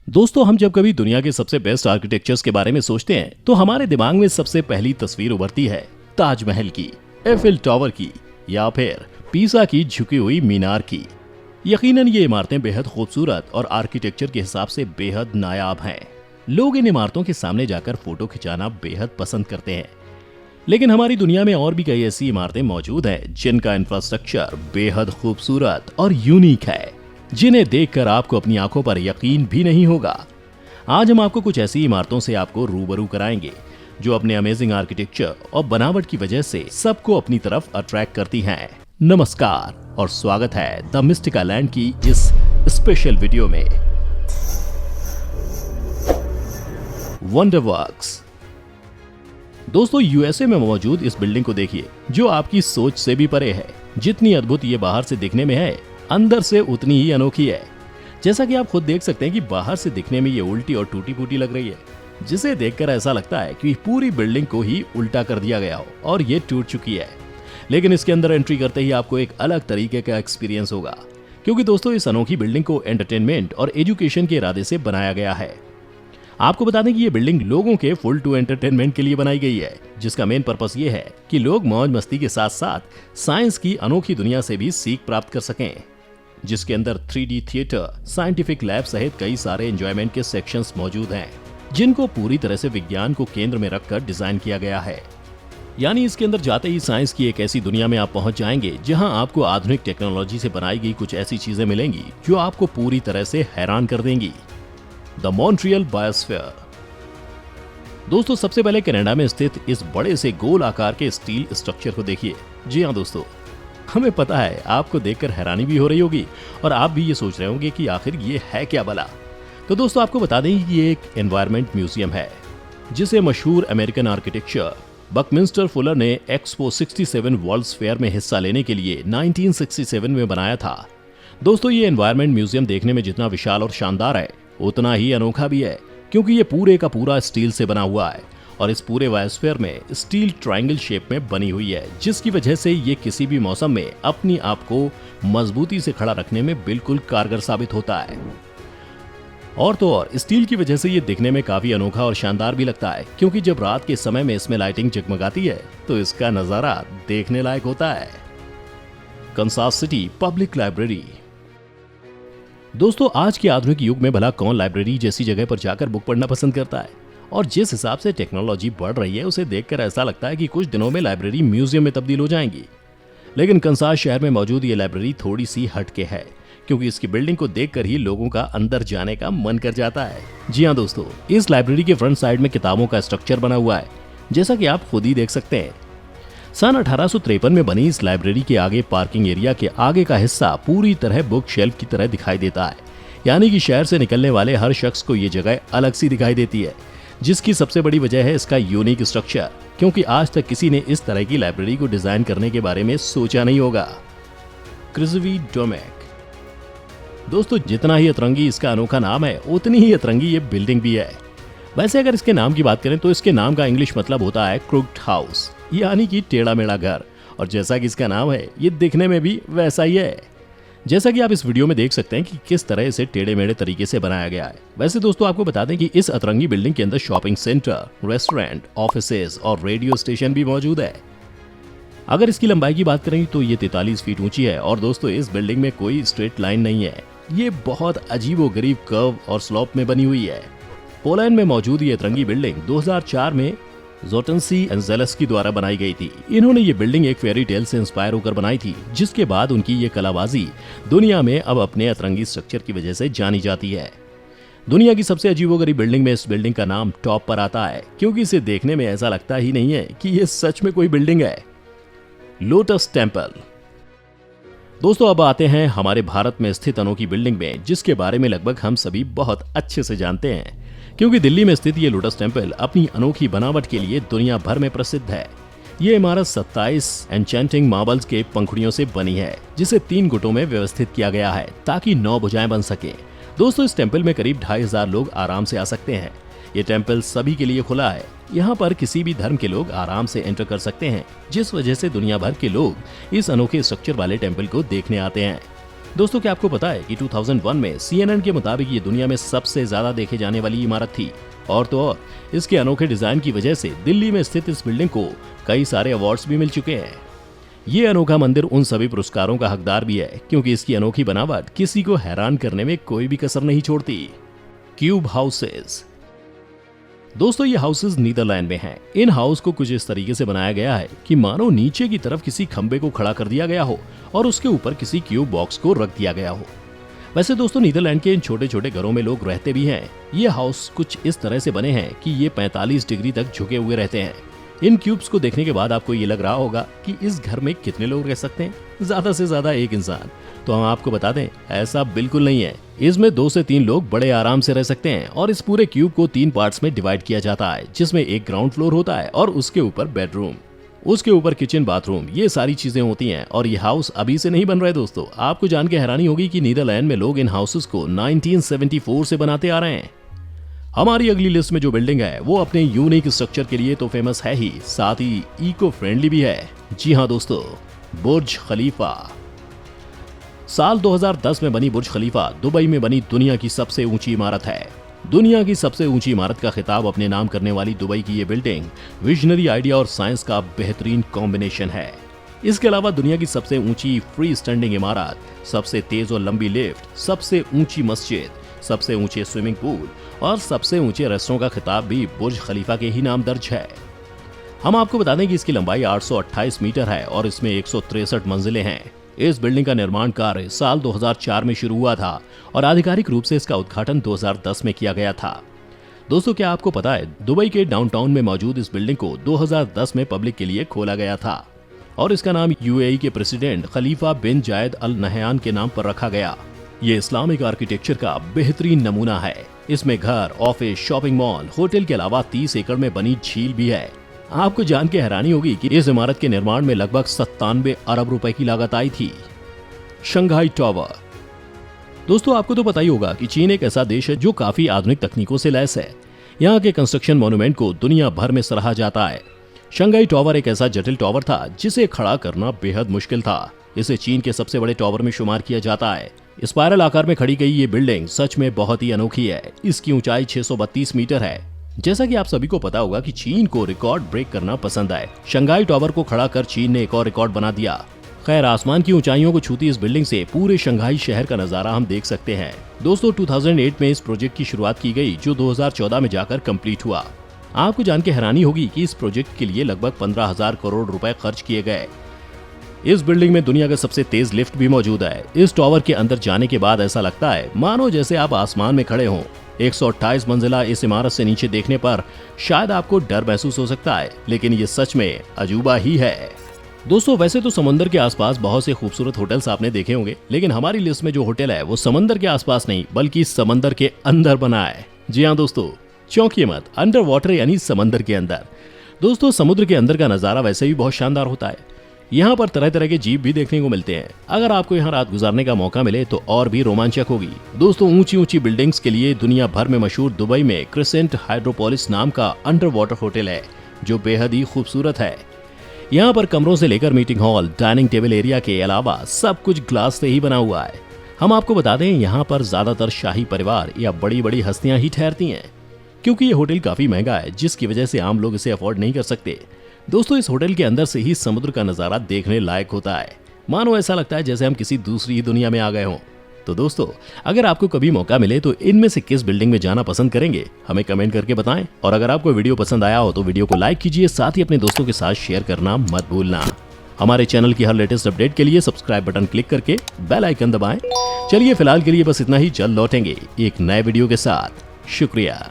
दोस्तों, हम जब कभी दुनिया के सबसे बेस्ट आर्किटेक्चर्स के बारे में सोचते हैं तो हमारे दिमाग में सबसे पहली तस्वीर उभरती है ताजमहल की, एफिल टावर की या फिर पीसा की झुकी हुई मीनार की। यकीनन ये इमारतें बेहद खूबसूरत और आर्किटेक्चर के हिसाब से बेहद नायाब हैं। लोग इन इमारतों के सामने जाकर फोटो खिंचाना बेहद पसंद करते हैं। लेकिन हमारी दुनिया में और भी कई ऐसी इमारतें मौजूद हैं जिनका इंफ्रास्ट्रक्चर बेहद खूबसूरत और यूनिक है, जिन्हें देखकर आपको अपनी आंखों पर यकीन भी नहीं होगा। आज हम आपको कुछ ऐसी इमारतों से आपको रूबरू कराएंगे जो अपने अमेजिंग आर्किटेक्चर और बनावट की वजह से सबको अपनी तरफ अट्रैक्ट करती हैं। नमस्कार और स्वागत है द मिस्टिका लैंड की इस स्पेशल वीडियो में। वंडरवर्क्स। दोस्तों, यूएसए में मौजूद इस बिल्डिंग को देखिए जो आपकी सोच से भी परे है। जितनी अद्भुत ये बाहर से दिखने में है, अंदर से उतनी ही अनोखी है। जैसा कि आप खुद देख सकते हैं कि बाहर से दिखने में ये उल्टी और टूटी फूटी लग रही है, जिसे देखकर ऐसा लगता है कि पूरी बिल्डिंग को ही उल्टा कर दिया गया हो और ये टूट चुकी है। लेकिन इसके अंदर एंट्री करते ही आपको एक अलग तरीके का एक्सपीरियंस होगा, क्योंकि दोस्तों इस अनोखी बिल्डिंग को एंटरटेनमेंट और एजुकेशन के इरादे से बनाया गया है। आपको बता दें कि ये बिल्डिंग लोगों के फुल टू एंटरटेनमेंट के लिए बनाई गई है, जिसका मेन पर्पस ये है कि लोग मौज मस्ती के साथ साथ साइंस की अनोखी दुनिया से भी सीख प्राप्त कर सकें, जिसके अंदर 3D थिएटर, साइंटिफिक लैब सहित कई सारे एंजॉयमेंट के सेक्शंस मौजूद हैं, जिनको पूरी तरह से विज्ञान को केंद्र में रखकर डिजाइन किया गया है। यानी इसके अंदर जाते ही साइंस की एक ऐसी दुनिया में आप पहुंच जाएंगे जहां आपको आधुनिक टेक्नोलॉजी से बनाई गई कुछ ऐसी चीजें मिलेंगी जो आपको पूरी तरह से हैरान कर देंगी। The Montreal biosphere. दोस्तों, सबसे पहले कनाडा में स्थित इस बड़े से गोल आकार के स्टील स्ट्रक्चर को देखिए। जी हाँ दोस्तों, हमें पता है आपको देखकर हैरानी भी हो रही होगी और आप भी ये सोच रहे होंगे कि आखिर ये है क्या भला। तो दोस्तों, आपको बता दें कि ये एक एनवायरनमेंट म्यूजियम है, जिसे मशहूर अमेरिकन आर्किटेक्चर बकमिंस्टर फुलर ने एक्सपो 67 वर्ल्ड्स फेयर में हिस्सा लेने के लिए 1967 में बनाया था। दोस्तों, ये एनवायरनमेंट म्यूजियम देखने में जितना विशाल और शानदार है, उतना ही अनोखा भी है, क्योंकि ये पूरे का पूरा स्टील से बना हुआ है और इस पूरे बायोस्फीयर में स्टील ट्रायंगल शेप में बनी हुई है, जिसकी वजह से ये किसी भी मौसम में अपनी आप को मजबूती से खड़ा रखने में बिल्कुल कारगर साबित होता है। और तो और स्टील की वजह से ये दिखने में काफी अनोखा और शानदार भी लगता है, क्योंकि जब रात के समय में इसमें लाइटिंग जगमगाती है तो इसका नजारा देखने लायक होता है। Kansas city public library. दोस्तों, आज के आधुनिक युग में भला कौन लाइब्रेरी जैसी जगह पर जाकर बुक पढ़ना पसंद करता है, और जिस हिसाब से टेक्नोलॉजी बढ़ रही है उसे देखकर ऐसा लगता है कि कुछ दिनों में लाइब्रेरी म्यूजियम में तब्दील हो जाएंगी। लेकिन कंसास शहर में मौजूद ये लाइब्रेरी थोड़ी सी हटके है, क्योंकि इसकी बिल्डिंग को देखकर ही लोगों का अंदर जाने का मन कर जाता है। जी हाँ दोस्तों, इस लाइब्रेरी के फ्रंट साइड में किताबों का स्ट्रक्चर बना हुआ है, जैसा कि आप खुद ही देख सकते हैं। सन 1853 में बनी इस लाइब्रेरी के आगे पार्किंग एरिया के आगे का हिस्सा पूरी तरह बुक शेल्फ की तरह दिखाई देता है। यानी कि शहर से निकलने वाले हर शख्स को ये जगह अलग सी दिखाई देती है, जिसकी सबसे बड़ी वजह है इसका यूनिक स्ट्रक्चर, क्योंकि आज तक किसी ने इस तरह की लाइब्रेरी को डिजाइन करने के बारे में सोचा नहीं होगा। क्रिजवी डोमेक। दोस्तों, जितना ही अतरंगी इसका अनोखा नाम है, उतनी ही अतरंगी ये बिल्डिंग भी है। वैसे अगर इसके नाम की बात करें तो इसके नाम का इंग्लिश मतलब होता है क्रुक्ड हाउस, यानी कि टेढ़ा मेढ़ा घर। और जैसा कि इसका नाम है, ये दिखने में भी वैसा ही है, जैसा कि आप इस वीडियो में देख सकते हैं कि किस तरह इसे टेढ़े मेढ़े तरीके से बनाया गया है। वैसे दोस्तों, आपको बता दें कि इस अतरंगी बिल्डिंग के अंदर शॉपिंग सेंटर, रेस्टोरेंट, ऑफिसेज और रेडियो स्टेशन भी मौजूद है। अगर इसकी लंबाई की बात करें तो ये 43 फीट ऊंची है। और दोस्तों, इस बिल्डिंग में कोई स्ट्रेट लाइन नहीं है, ये बहुत अजीबोगरीब कर्व और स्लोप में बनी हुई है। पोलैंड में मौजूद ये अतरंगी बिल्डिंग 2004 में जोटेंसी एंड ज़ेलेस्की द्वारा बनाई गई थी। इन्होंने ये बिल्डिंग एक फेरी टेल से इंस्पायर होकर बनाई थी, जिसके बाद उनकी ये कलाबाजी दुनिया में अब अपने अतरंगी स्ट्रक्चर की वजह से जानी जाती है। दुनिया की सबसे अजीबोगरीब बिल्डिंग में इस बिल्डिंग का नाम टॉप पर आता है, क्योंकि इसे देखने में ऐसा लगता ही नहीं है कि ये सच में कोई बिल्डिंग है। Lotus temple. दोस्तों, अब आते हैं हमारे भारत में स्थित अनोखी बिल्डिंग में, जिसके बारे में लगभग हम सभी बहुत अच्छे से जानते हैं, क्योंकि दिल्ली में स्थित ये लोटस टेम्पल अपनी अनोखी बनावट के लिए दुनिया भर में प्रसिद्ध है। ये इमारत 27 एन्चेंटिंग मार्बल्स के पंखुड़ियों से बनी है, जिसे 3 गुटों में व्यवस्थित किया गया है ताकि 9 भुजाएं बन सके। दोस्तों, इस टेम्पल में करीब 2500 लोग आराम से आ सकते हैं। ये टेम्पल सभी के लिए खुला है। यहाँ पर किसी भी धर्म के लोग आराम से एंटर कर सकते हैं, जिस वजह से दुनिया भर के लोग इस अनोखे स्ट्रक्चर वाले टेम्पल को देखने आते हैं। दोस्तों क्या आपको पता है कि 2001 में CNN के मुताबिक ये दुनिया में सबसे ज्यादा देखे जाने वाली इमारत थी। और तो और इसके अनोखे डिजाइन की वजह से दिल्ली में स्थित इस बिल्डिंग को कई सारे अवार्ड्स भी मिल चुके हैं। ये अनोखा मंदिर उन सभी पुरस्कारों का हकदार भी है क्योंकि इसकी अनोखी बनावट किसी को हैरान करने में कोई भी कसर नहीं छोड़ती। Cube houses. दोस्तों ये हाउसेस नीदरलैंड में हैं। इन हाउस को कुछ इस तरीके से बनाया गया है कि मानो नीचे की तरफ किसी खंबे को खड़ा कर दिया गया हो और उसके ऊपर किसी क्यूब बॉक्स को रख दिया गया हो। वैसे दोस्तों नीदरलैंड के इन छोटे छोटे घरों में लोग रहते भी हैं। ये हाउस कुछ इस तरह से बने हैं कि ये 45 डिग्री तक झुके हुए रहते हैं। इन क्यूब्स को देखने के बाद आपको ये लग रहा होगा कि इस घर में कितने लोग रह सकते हैं, ज्यादा से ज्यादा एक इंसान। तो हम आपको बता दें ऐसा बिल्कुल नहीं है। इसमें 2 से 3 लोग बड़े आराम से रह सकते हैं और इस पूरे क्यूब को 3 पार्ट्स में डिवाइड किया जाता है, जिसमें एक ग्राउंड फ्लोर होता है और उसके ऊपर बेडरूम, उसके ऊपर किचन, बाथरूम, ये सारी चीजें होती हैं। और ये हाउस अभी से नहीं बन रहे दोस्तों। आपको जान के हैरानी होगी कि नीदरलैंड में लोग इन हाउसेस को 1974 से बनाते आ रहे हैं। हमारी अगली लिस्ट में जो बिल्डिंग है वो अपने यूनिक स्ट्रक्चर के लिए तो फेमस है ही, साथ ही इको फ्रेंडली भी है। जी हाँ दोस्तों, बुर्ज खलीफा। साल 2010 में बनी बुर्ज खलीफा दुबई में बनी दुनिया की सबसे ऊंची इमारत है। दुनिया की सबसे ऊंची इमारत का खिताब अपने नाम करने वाली दुबई की ये बिल्डिंग विजनरी आइडिया और साइंस का बेहतरीन कॉम्बिनेशन है। इसके अलावा दुनिया की सबसे ऊंची फ्री स्टैंडिंग इमारत, सबसे तेज और लंबी लिफ्ट, सबसे ऊंची मस्जिद, सबसे ऊंचे स्विमिंग पूल और सबसे ऊंचे रेस्टोरेंट का खिताब भी बुर्ज खलीफा के ही नाम दर्ज है। हम आपको बता दें कि इसकी लंबाई 828 मीटर है और इसमें 163 मंजिलें हैं। इस बिल्डिंग का निर्माण कार्य साल 2004 में शुरू हुआ था और आधिकारिक रूप से इसका उद्घाटन 2010 में किया गया था। दोस्तों क्या आपको पता है दुबई के डाउनटाउन में मौजूद इस बिल्डिंग को 2010 में पब्लिक के लिए खोला गया था और इसका नाम UAE के प्रेसिडेंट खलीफा बिन जायद अल नहयान के नाम पर रखा गया। ये इस्लामिक आर्किटेक्चर का बेहतरीन नमूना है। इसमें घर, ऑफिस, शॉपिंग मॉल, होटल के अलावा 30 एकड़ में बनी झील भी है। आपको जान के हैरानी होगी कि इस इमारत के निर्माण में लगभग 97 अरब रुपए की लागत आई थी। Shanghai tower. दोस्तों आपको तो पता ही होगा कि चीन एक ऐसा देश है जो काफी आधुनिक तकनीकों से लैस है। यहाँ के कंस्ट्रक्शन मॉन्यूमेंट को दुनिया भर में सराहा जाता है। शंघाई टावर एक ऐसा जटिल टावर था जिसे खड़ा करना बेहद मुश्किल था। इसे चीन के सबसे बड़े टावर में शुमार किया जाता है। स्पाइरल आकार में खड़ी गई ये बिल्डिंग सच में बहुत ही अनोखी है। इसकी ऊंचाई 632 मीटर है। जैसा कि आप सभी को पता होगा कि चीन को रिकॉर्ड ब्रेक करना पसंद है। शंघाई टावर को खड़ा कर चीन ने एक और रिकॉर्ड बना दिया। खैर आसमान की ऊंचाइयों को छूती इस बिल्डिंग से पूरे शंघाई शहर का नजारा हम देख सकते हैं। दोस्तों 2008 में इस प्रोजेक्ट की शुरुआत की गई जो 2014 में जाकर कंप्लीट हुआ। आपको जान के हैरानी होगी कि इस प्रोजेक्ट के लिए लगभग 15,000 करोड़ रुपए खर्च किए गए। इस बिल्डिंग में दुनिया का सबसे तेज लिफ्ट भी मौजूद है। इस टावर के अंदर जाने के बाद ऐसा लगता है मानो जैसे आप आसमान में खड़े हों। 128 मंजिला इस इमारत से नीचे देखने पर शायद आपको डर महसूस हो सकता है, लेकिन ये सच में अजूबा ही है। दोस्तों वैसे तो समंदर के आसपास बहुत से खूबसूरत होटल्स आपने देखे होंगे, लेकिन हमारी लिस्ट में जो होटल है वो समंदर के आसपास नहीं बल्कि समंदर के अंदर बना है। जी हाँ दोस्तों, चौंकिए मत, अंडर वाटर यानी समंदर के अंदर। दोस्तों समुद्र के अंदर का नजारा वैसे भी बहुत शानदार होता है। यहाँ पर तरह तरह के जीव भी देखने को मिलते हैं। अगर आपको यहाँ रात गुजारने का मौका मिले तो और भी रोमांचक होगी। दोस्तों ऊंची ऊंची बिल्डिंग्स के लिए दुनिया भर में मशहूर दुबई में क्रिसेंट हाइड्रोपोलिस नाम का अंडर वाटर होटल है जो बेहद ही खूबसूरत है। यहाँ पर कमरों से लेकर meeting hall, dining table area के अलावा सब कुछ ग्लास से ही बना हुआ है। हम आपको बता दें यहाँ पर ज्यादातर शाही परिवार या बड़ी बड़ी हस्तियां ही ठहरती हैं, क्योंकि ये होटल काफी महंगा है जिसकी वजह से आम लोग इसे अफोर्ड नहीं कर सकते। दोस्तों इस होटल के अंदर से ही समुद्र का नजारा देखने लायक होता है। मानो ऐसा लगता है जैसे हम किसी दूसरी ही दुनिया में आ गए हों। तो दोस्तों अगर आपको कभी मौका मिले तो इनमें से किस बिल्डिंग में जाना पसंद करेंगे हमें कमेंट करके बताएं। और अगर आपको वीडियो पसंद आया हो तो वीडियो को लाइक कीजिए, साथ ही अपने दोस्तों के साथ शेयर करना मत भूलना। हमारे चैनल की हर लेटेस्ट अपडेट के लिए सब्सक्राइब बटन क्लिक करके बेल आइकन दबाएं। चलिए फिलहाल के लिए बस इतना ही, जल्द लौटेंगे एक नए वीडियो के साथ। शुक्रिया।